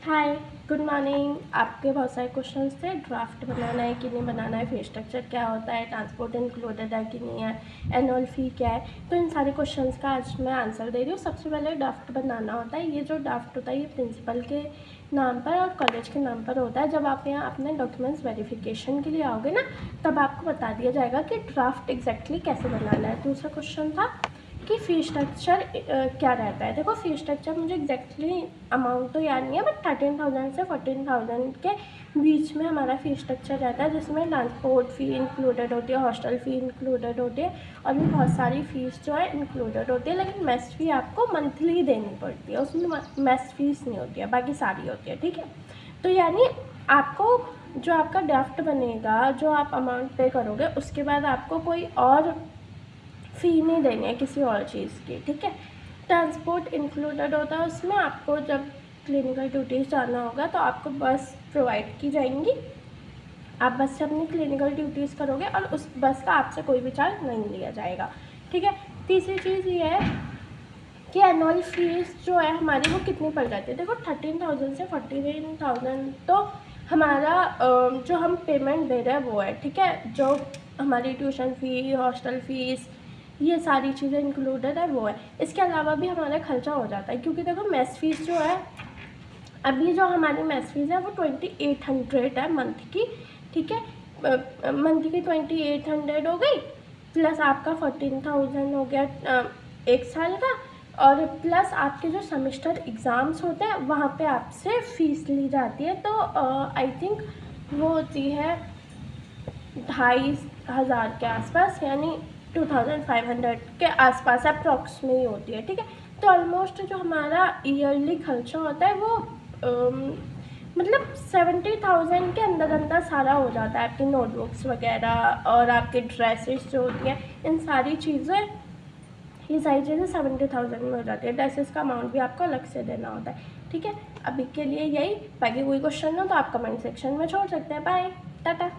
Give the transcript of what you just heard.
हाय, good morning. आपके बहुत सारे क्वेश्चंस थे, ड्राफ्ट बनाना है कि नहीं बनाना है, फी स्ट्रक्चर क्या होता है, ट्रांसपोर्ट इंक्लूडेड है कि नहीं है, एनुअल फ़ी क्या है। तो इन सारे क्वेश्चंस का आज मैं आंसर दे रही हूँ। सबसे पहले ड्राफ्ट बनाना होता है। ये जो ड्राफ्ट होता है ये प्रिंसिपल के नाम पर और कॉलेज के नाम पर होता है। जब आप यहाँ अपने डॉक्यूमेंट्स वेरिफिकेशन के लिए आओगे ना, तब आपको बता दिया जाएगा कि ड्राफ्ट एग्जैक्टली कैसे बनाना है। दूसरा क्वेश्चन था कि फ़ी स्ट्रक्चर क्या रहता है। देखो, फ़ी स्ट्रक्चर मुझे एग्जैक्टली अमाउंट तो याद नहीं है, बट 13,000 से 14,000 के बीच में हमारा फ़ी स्ट्रक्चर रहता है, जिसमें ट्रांसपोर्ट फ़ी इंक्लूडेड होती है, हॉस्टल फ़ी इंक्लूडेड होती है और भी बहुत सारी फ़ीस जो है इंक्लूडेड होती है। लेकिन मेस फ़ी आपको मंथली देनी पड़ती है, उसमें मेस फ़ीस नहीं होती है, बाकी सारी होती है। ठीक है, तो यानी आपको जो आपका ड्राफ्ट बनेगा, जो आप अमाउंट पे करोगे, उसके बाद आपको कोई और फ़ी नहीं देनी है किसी और चीज़ की। ठीक है, ट्रांसपोर्ट इंक्लूडेड होता है उसमें। आपको जब क्लिनिकल ड्यूटीज़ जाना होगा तो आपको बस प्रोवाइड की जाएंगी, आप बस से अपनी क्लिनिकल ड्यूटीज़ करोगे और उस बस का आपसे कोई भी चार्ज नहीं लिया जाएगा। ठीक है, तीसरी चीज़ ये है कि एनुअल फीस जो है हमारी वो कितनी पड़ जाती है। देखो, 13,000 से 49,000 तो हमारा जो हम पेमेंट दे रहे हैं वो है। ठीक है, जो हमारी ट्यूशन फ़ी, हॉस्टल फ़ीस, ये सारी चीज़ें इंक्लूडेड है वो है। इसके अलावा भी हमारा खर्चा हो जाता है, क्योंकि देखो मेस फ़ीस जो है, अभी जो हमारी मेस फ़ीस है वो 2800 है मंथ की। ठीक है, मंथ की 2800 हो गई, प्लस आपका 14,000 हो गया एक साल का, और प्लस आपके जो सेमेस्टर एग्ज़ाम्स होते हैं वहाँ पे आपसे फ़ीस ली जाती है। तो आई थिंक वो होती है 2,500 के आसपास, यानी 2,500 के आसपास अप्रॉक्स में ही होती है। ठीक है, तो ऑलमोस्ट जो हमारा ईयरली खर्चा होता है वो मतलब 70,000 के अंदर अंदर सारा हो जाता है। आपकी नोटबुक्स वगैरह और आपकी ड्रेसेस जो होती हैं, इन सारी चीज़ें, ये सारी चीज़ें 70,000 में हो जाती है। ड्रेसेस का अमाउंट भी आपको अलग से देना होता है। ठीक है, अभी के लिए यही। बाकी कोई क्वेश्चन हो तो आप कमेंट सेक्शन में छोड़ सकते हैं। बाय, टाटा।